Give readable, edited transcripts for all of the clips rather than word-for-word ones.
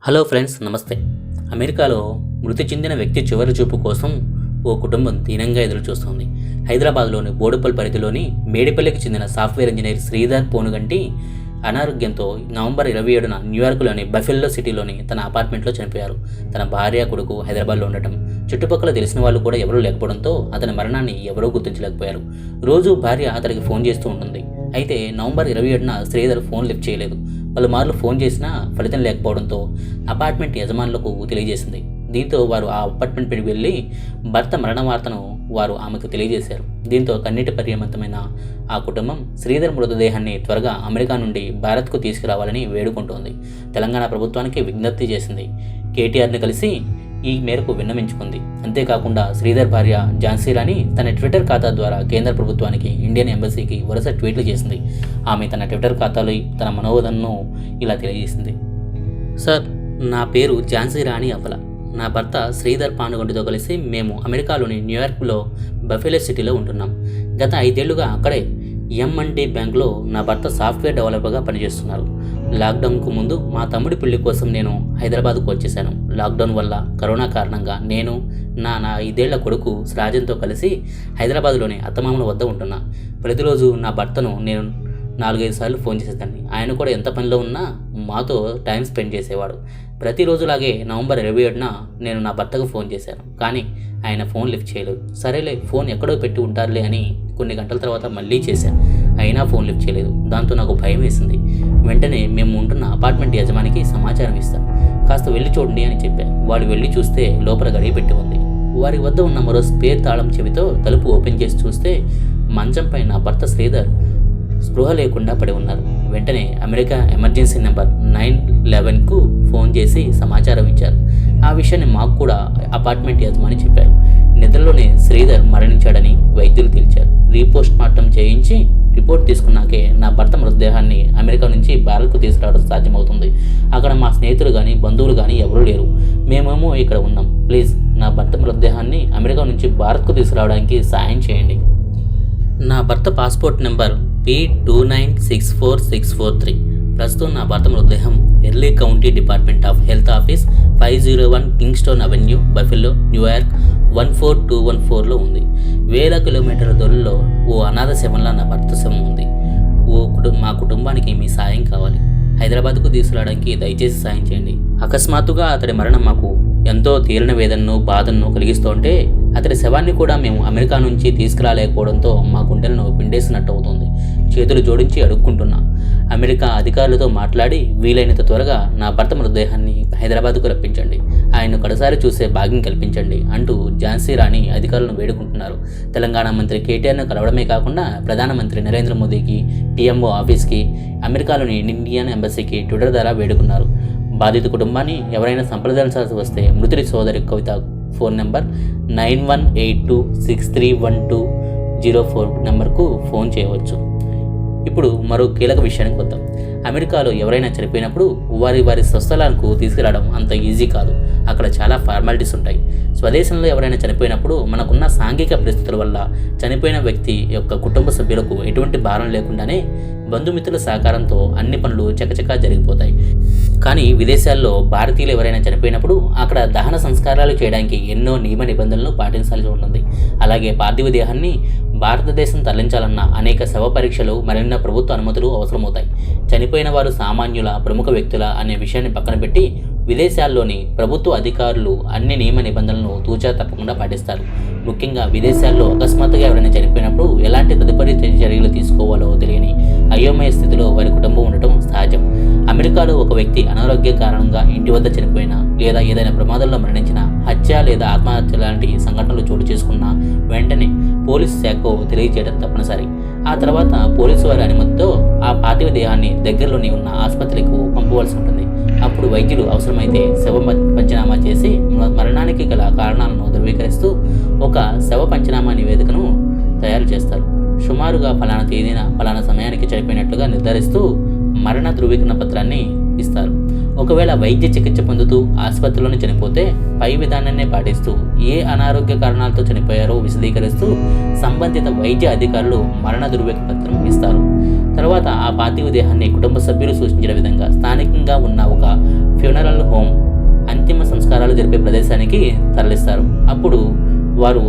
Hello friends, నమస్తే. అమెరికాలో మృతి చెందిన వ్యక్తి చివరి చూపు కోసం ఓ కుటుంబం దీనంగా ఎదురుచూస్తోంది. హైదరాబాద్లోని బోడుపల్ పరిధిలోని మేడిపల్లికి చెందిన సాఫ్ట్వేర్ ఇంజనీర్ శ్రీధర్ పోనుగంటి అనారోగ్యంతో నవంబర్ 27న న్యూయార్క్లోని బఫెల్లో సిటీలోని తన అపార్ట్మెంట్లో చనిపోయారు. తన భార్య, కొడుకు హైదరాబాద్లో ఉండటం, చుట్టుపక్కల తెలిసిన వాళ్ళు కూడా ఎవరూ లేకపోవడంతో అతని మరణాన్ని ఎవరూ గుర్తించలేకపోయారు. రోజు భార్య అతనికి ఫోన్ చేస్తూ ఉంటుంది. అయితే నవంబర్ 27న శ్రీధర్ ఫోన్ లిఫ్ట్ చేయలేదు. పలుమార్లు ఫోన్ చేసినా ఫలితం లేకపోవడంతో అపార్ట్మెంట్ యజమానులకు తెలియజేసింది. దీంతో వారు ఆ అపార్ట్మెంట్కి వెళ్ళి భర్త మరణ వార్తను వారు ఆమెకు తెలియజేశారు. దీంతో కన్నీటి పర్యమంతమైన ఆ కుటుంబం శ్రీధర్ మృతదేహాన్ని త్వరగా అమెరికా నుండి భారత్కు తీసుకురావాలని వేడుకుంటోంది. తెలంగాణ ప్రభుత్వానికి విజ్ఞప్తి చేసింది. కేటీఆర్ని కలిసి ఈ మేరకు విన్నవించుకుంది. అంతేకాకుండా శ్రీధర్ భార్య ఝాన్సీ రాణి తన ట్విట్టర్ ఖాతా ద్వారా కేంద్ర ప్రభుత్వానికి, ఇండియన్ ఎంబసీకి వరుస ట్వీట్లు చేసింది. ఆమె తన ట్విట్టర్ ఖాతాలో తన మనోవేదనను ఇలా తెలియజేసింది. సార్, నా పేరు ఝాన్సీ రాణి అఫల. నా భర్త శ్రీధర్ పానుగంటితో కలిసి మేము అమెరికాలోని న్యూయార్క్లో బఫెలో సిటీలో ఉంటున్నాం. గత 5 ఏళ్లుగా అక్కడే M&T బ్యాంక్లో నా భర్త సాఫ్ట్వేర్ డెవలపర్గా పనిచేస్తున్నారు. లాక్డౌన్కు ముందు మా తమ్ముడి పెళ్లి కోసం నేను హైదరాబాద్కు వచ్చేసాను. లాక్డౌన్ వల్ల కరోనా కారణంగా నేను నా 5 ఏళ్ల కొడుకు రాజన్తో కలిసి హైదరాబాద్లోని అత్తమామల వద్ద ఉంటున్నా. ప్రతిరోజు నా భర్తను నేను 4-5 సార్లు ఫోన్ చేసేదాన్ని. ఆయన కూడా ఎంత పనిలో ఉన్నా మాతో టైం స్పెండ్ చేసేవాడు. ప్రతిరోజులాగే నవంబర్ 27న నేను నా భర్తకు ఫోన్ చేశాను, కానీ ఆయన ఫోన్ లిఫ్ట్ చేయలేదు. సరేలే, ఫోన్ ఎక్కడో పెట్టి ఉంటారులే అని కొన్ని గంటల తర్వాత మళ్ళీ చేశాను. అయినా ఫోన్ లిఫ్ట్ చేయలేదు. దాంతో నాకు భయం వేసింది. వెంటనే మేము ఉంటున్న అపార్ట్మెంట్ యజమానికి సమాచారం ఇస్తాను. కాస్త వెళ్ళి చూడండి అని చెప్పాను. వాళ్ళు వెళ్ళి చూస్తే లోపల గడియ పెట్టి ఉంది. వారి వద్ద ఉన్న మరో స్పేర్ తాళం చెవితో తలుపు ఓపెన్ చేసి చూస్తే మంచంపై నా భర్త శ్రీధర్ స్పృహ లేకుండా పడి ఉన్నారు. వెంటనే అమెరికా ఎమర్జెన్సీ నెంబర్ 911కు ఫోన్ చేసి సమాచారం ఇచ్చారు. ఆ విషయాన్ని మాకు కూడా అపార్ట్మెంట్ యజమాని చెప్పారు. నిద్రలోనే శ్రీధర్ మరణించాడని వైద్యులు తేల్చారు. రీపోస్ట్ మార్టం చేయించి రిపోర్ట్ తీసుకున్నాకే నా భర్త మృతదేహాన్ని అమెరికా నుంచి భారత్కు తీసుకురావడం సాధ్యమవుతుంది. అక్కడ మా స్నేహితులు కానీ బంధువులు కానీ ఎవరూ లేరు. మేమేమో ఇక్కడ ఉన్నాం. ప్లీజ్ నా భర్త మృతదేహాన్ని అమెరికా నుంచి భారత్కు తీసుకురావడానికి సాయం చేయండి. నా భర్త పాస్పోర్ట్ నెంబర్ P2964643. ప్రస్తుతం నా భర్త మృతదేహం Erie County Department of Health office 501 Kingston Avenue, Buffalo, New York 14214లో ఉంది. వేల కిలోమీటర్ల దూరంలో ఓ అనాథ శవంలా నా భర్త శవం ఉంది. మా కుటుంబానికి మీ సాయం కావాలి. హైదరాబాద్కు తీసుకురావడానికి దయచేసి సాయం చేయండి. అకస్మాత్తుగా అతడి మరణం మాకు ఎంతో తీరని వేదనను, బాధను కలిగిస్తుంటే అతడి శవాన్ని కూడా మేము అమెరికా నుంచి తీసుకురాలేకపోవడంతో మా గుండెలను పిండేసినట్టు అవుతుంది. చేతులు జోడించి అడుక్కుంటున్నా. అమెరికా అధికారులతో మాట్లాడి వీలైనంత త్వరగా నా భర్త మృతదేహాన్ని హైదరాబాద్కు రప్పించండి. ఆయన్ను కడసారి చూసే భాగ్యం కల్పించండి అంటూ ఝాన్సీ రాణి అధికారులను వేడుకుంటున్నారు. తెలంగాణ మంత్రి కేటీఆర్ను కలవడమే కాకుండా ప్రధానమంత్రి నరేంద్ర మోదీకి, PMO ఆఫీస్కి, అమెరికాలోని ఇండియన్ ఎంబసీకి ట్విట్టర్ ద్వారా వేడుకున్నారు. బాధిత కుటుంబాన్ని ఎవరైనా సంప్రదించాల్సి వస్తే మృతుడి సోదరి కవిత ఫోన్ నెంబర్ 9182631204 నెంబర్కు ఫోన్ చేయవచ్చు. ఇప్పుడు మరో కీలక విషయానికి వద్దాం. అమెరికాలో ఎవరైనా చనిపోయినప్పుడు వారి స్వస్థలాలకు తీసుకురావడం అంత ఈజీ కాదు. అక్కడ చాలా ఫార్మాలిటీస్ ఉంటాయి. స్వదేశంలో ఎవరైనా చనిపోయినప్పుడు మనకున్న సాంఘిక పరిస్థితుల వల్ల చనిపోయిన వ్యక్తి యొక్క కుటుంబ సభ్యులకు ఎటువంటి భారం లేకుండానే బంధుమిత్రుల సహకారంతో అన్ని పనులు చకచకా జరిగిపోతాయి. కానీ విదేశాల్లో భారతీయులు ఎవరైనా చనిపోయినప్పుడు అక్కడ దహన సంస్కారాలు చేయడానికి ఎన్నో నియమ నిబంధనలు పాటించాల్సి ఉంటుంది. అలాగే పార్థివ దేహాన్ని భారతదేశం తరలించాలన్న అనేక శవ పరీక్షలు, మరెన్నో ప్రభుత్వ అనుమతులు అవసరమవుతాయి. చనిపోయిన వారు సామాన్యుల, ప్రముఖ వ్యక్తుల అనే విషయాన్ని పక్కన పెట్టి విదేశాల్లోని ప్రభుత్వ అధికారులు అన్ని నియమ నిబంధనలను తూచా తప్పకుండా పాటిస్తారు. ముఖ్యంగా విదేశాల్లో అకస్మాత్తుగా ఎవరైనా చనిపోయినప్పుడు ఎలాంటి తదుపరి చర్యలు తీసుకోవాలో తెలియని అయోమయ స్థితిలో వారి కుటుంబం ఉండటం సహజం. అమెరికాలో ఒక వ్యక్తి అనారోగ్య కారణంగా ఇంటి వద్ద చనిపోయినా, లేదా ఏదైనా ప్రమాదంలో మరణించిన, హత్య లేదా ఆత్మహత్య లాంటి సంఘటనలు చోటు చేసుకున్నా వెంటనే పోలీసు శాఖకు తెలియజేయడం తప్పనిసరి. ఆ తర్వాత పోలీసు వారి అనుమతితో ఆ పార్థివ దేహాన్ని దగ్గరలోని ఉన్న ఆసుపత్రికి పంపవలసి ఉంటుంది. అప్పుడు వైద్యులు అవసరమైతే శవ పంచనామా చేసి మరణానికి గల కారణాలను ధృవీకరిస్తూ ఒక శవ పంచనామా నివేదికను తయారు చేస్తారు. సుమారుగా ఫలానా తేదీన ఫలానా సమయానికి చనిపోయినట్లుగా నిర్ధారిస్తూ మరణ ధృవీకరణ పత్రాన్ని ఇస్తారు. ఒకవేళ వైద్య చికిత్స పొందుతూ ఆసుపత్రిలోనే చనిపోతే పై విధానాన్నే పాటిస్తూ ఏ అనారోగ్య కారణాలతో చనిపోయారో విశదీకరిస్తూ సంబంధిత వైద్య అధికారులు మరణ ధృవీకరణ పత్రం ఇస్తారు. తర్వాత ఆ పార్థివ దేహాన్ని కుటుంబ సభ్యులు సూచించిన విధంగా స్థానికంగా ఉన్న ఒక ఫ్యూనరల్ హోమ్ అంతిమ సంస్కారాలు జరిపే ప్రదేశానికి తరలిస్తారు. అప్పుడు వారు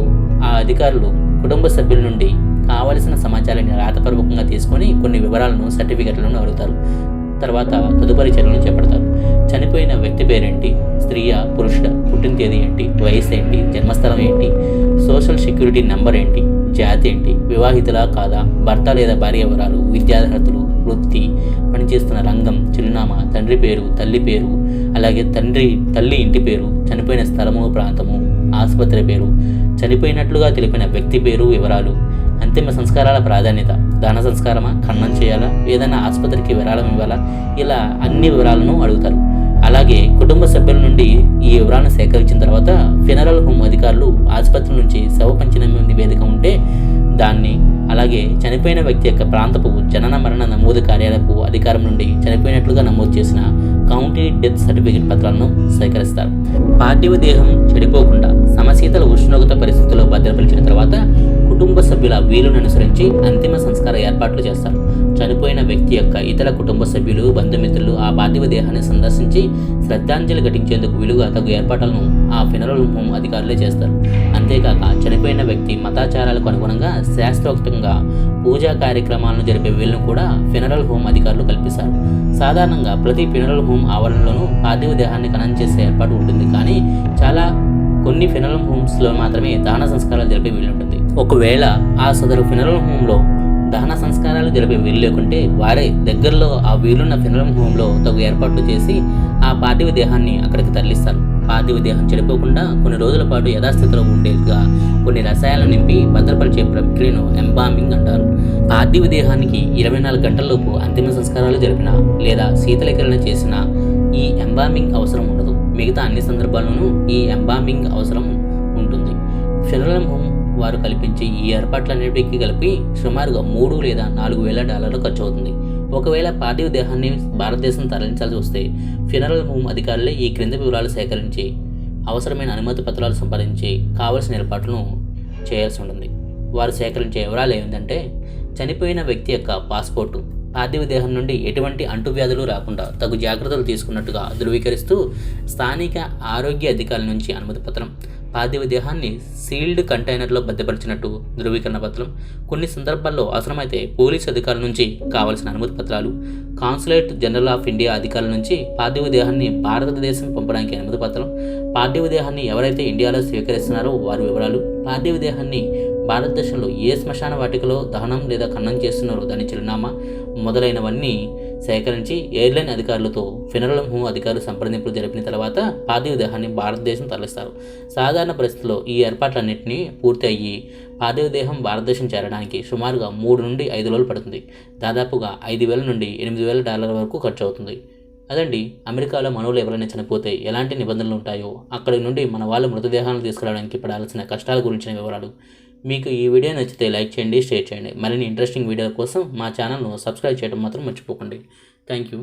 ఆ అధికారులు కుటుంబ సభ్యుల నుండి కావలసిన సమాచారాన్ని రాతపూర్వకంగా తీసుకొని కొన్ని వివరాలను సర్టిఫికెట్లను అడుగుతారు. తర్వాత తదుపరి చర్యలను చేపడతారు. చనిపోయిన వ్యక్తి పేరేంటి, స్త్రీయా పురుషుడా, పుట్టిన తేదీ ఏంటి, వయసు ఏంటి, జన్మస్థలం ఏంటి, సోషల్ సెక్యూరిటీ నెంబర్ ఏంటి, జాతి ఏంటి, వివాహితులా కాదా, భర్త లేదా భార్య వివరాలు, విద్యార్హతలు, వృత్తి, పనిచేస్తున్న రంగం, చిరునామా, తండ్రి పేరు, తల్లి పేరు, అలాగే తల్లి ఇంటి పేరు, చనిపోయిన స్థలము, ప్రాంతము, ఆసుపత్రి పేరు, చనిపోయినట్లుగా తెలిపిన వ్యక్తి పేరు వివరాలు, అంతిమ సంస్కారాల ప్రాధాన్యత, దాన సంస్కారమా, ఖననం చేయాలా, ఏదైనా ఆసుపత్రికి విరాళం ఇవ్వాలా, ఇలా అన్ని వివరాలను అడుగుతారు. అలాగే కుటుంబ సభ్యుల నుండి ఈ వివరాలను సేకరించిన తర్వాత ఫ్యూనరల్ హోమ్ అధికారులు ఆసుపత్రి నుంచి శవ పంచనామా నివేదిక ఉంటే దాన్ని, అలాగే చనిపోయిన వ్యక్తి యొక్క ప్రాంతపు జనన మరణ నమోదు కార్యాలయపు అధికారం నుండి చనిపోయినట్లుగా నమోదు చేసిన కౌంటీ డెత్ సర్టిఫికేట్ పత్రాలను సేకరిస్తారు. పార్థివ దేహం చెడిపోకుండా సమశీతల ఉష్ణోగ్రత పరిస్థితుల్లో భద్రపరిచిన తర్వాత కుటుంబ సభ్యుల వీలును అనుసరించి అంతిమ సంస్కార ఏర్పాట్లు చేస్తారు. చనిపోయిన వ్యక్తి యొక్క ఇతర కుటుంబ సభ్యులు, బంధుమిత్రులు ఆ పార్థివ దేహాన్ని సందర్శించి శ్రద్ధాంజలి ఘటించేందుకు వీలుగా తగు ఏర్పాట్లను ఆ ఫ్యూనరల్ హోమ్ అధికారులే చేస్తారు. అంతేకాక చనిపోయిన వ్యక్తి మతాచారాలకు అనుగుణంగా శాస్త్రోక్తంగా పూజా కార్యక్రమాలను జరిపే వీలును కూడా ఫ్యూనరల్ హోమ్ అధికారులు కల్పిస్తారు. సాధారణంగా ప్రతి ఫ్యూనరల్ హోమ్ ఆవరణలోనూ పార్థివ దేహాన్ని ఖననం చేసే ఏర్పాటు ఉంటుంది. కానీ కొన్ని ఫ్యూనరల్ హోమ్స్లో మాత్రమే దహన సంస్కారాలు జరిపే వీలుంటుంది. ఒకవేళ ఆ సదరు ఫ్యూనరల్ హోమ్లో దహన సంస్కారాలు జరిపే వీలు లేకుంటే వారే దగ్గరలో ఆ వీలున్న ఫ్యూనరల్ హోమ్లో తగు ఏర్పాట్లు చేసి ఆ పార్థివ దేహాన్ని అక్కడికి తరలిస్తారు. పార్థివ దేహం చెడిపోకుండా కొన్ని రోజుల పాటు యథాస్థితిలో ఉండేట్టుగా కొన్ని రసాయనాలు నింపి భద్రపరిచే ప్రక్రియను ఎంబామింగ్ అంటారు. పార్థివ దేహానికి 24 గంటలలోపు అంతిమ సంస్కారాలు జరిపిన లేదా శీతలీకరణ చేసిన ఈ ఎంబామింగ్ అవసరం ఉండదు. మిగతా అన్ని సందర్భాల్లోనూ ఈ ఎంబామింగ్ అవసరం ఉంటుంది. ఫ్యూనరల్ హోమ్ వారు కల్పించే ఈ ఏర్పాట్లన్నిటికీ కలిపి సుమారుగా $3 లేదా $4,000 ఖర్చు అవుతుంది. ఒకవేళ పార్థివ దేహాన్ని భారతదేశం తరలించాల్సి వస్తే ఫ్యూనరల్ హోమ్ అధికారులే ఈ క్రింది వివరాలు సేకరించి అవసరమైన అనుమతి పత్రాలు సంపాదించి కావలసిన ఏర్పాట్లను చేయాల్సి ఉంటుంది. వారు సేకరించే వివరాలు ఏంటంటే చనిపోయిన వ్యక్తి యొక్క పాస్పోర్టు, పార్థివ దేహం నుండి ఎటువంటి అంటువ్యాధులు రాకుండా తగు జాగ్రత్తలు తీసుకున్నట్టుగా ధృవీకరిస్తూ స్థానిక ఆరోగ్య అధికారుల నుంచి అనుమతి పత్రం, పార్థివ దేహాన్ని సీల్డ్ కంటైనర్లో భద్రపరిచినట్టు ధృవీకరణ పత్రం, కొన్ని సందర్భాల్లో అవసరమైతే పోలీసు అధికారుల నుంచి కావలసిన అనుమతి పత్రాలు, కాన్సులేట్ జనరల్ ఆఫ్ ఇండియా అధికారుల నుంచి పార్థివ దేహాన్ని భారతదేశం పంపడానికి అనుమతి పత్రం, పార్థివ దేహాన్ని ఎవరైతే ఇండియాలో స్వీకరిస్తున్నారో వారి వివరాలు, పార్థివ దేహాన్ని భారతదేశంలో ఏ శ్మశాన వాటికలో దహనం లేదా ఖననం చేస్తున్నారో దాని చిరునామా మొదలైనవన్నీ సేకరించి ఎయిర్లైన్ అధికారులతో ఫ్యూనరల్ హోమ్ అధికారులు సంప్రదింపులు జరిపిన తర్వాత పార్థివ దేహాన్ని భారతదేశం తరలిస్తారు. సాధారణ పరిస్థితుల్లో ఈ ఏర్పాట్లన్నింటినీ పూర్తి అయ్యి పార్థివ దేహం భారతదేశం చేరడానికి సుమారుగా 3 నుండి 5 రోజులు పడుతుంది. దాదాపుగా $5,000 నుండి $8,000 వరకు ఖర్చు అవుతుంది. అదండి, అమెరికాలో మనోళ్ళు ఎవరైనా చనిపోతే ఎలాంటి నిబంధనలు ఉంటాయో, అక్కడి నుండి మన వాళ్ళ మృతదేహాలను తీసుకురావడానికి పడాల్సిన కష్టాల గురించిన వివరాలు. మీకు ఈ వీడియో నచ్చితే లైక్ చేయండి, షేర్ చేయండి. మరిన్ని ఇంట్రెస్టింగ్ వీడియోల కోసం మా ఛానల్ను సబ్స్క్రైబ్ చేయడం మాత్రం మర్చిపోకండి. Thank you.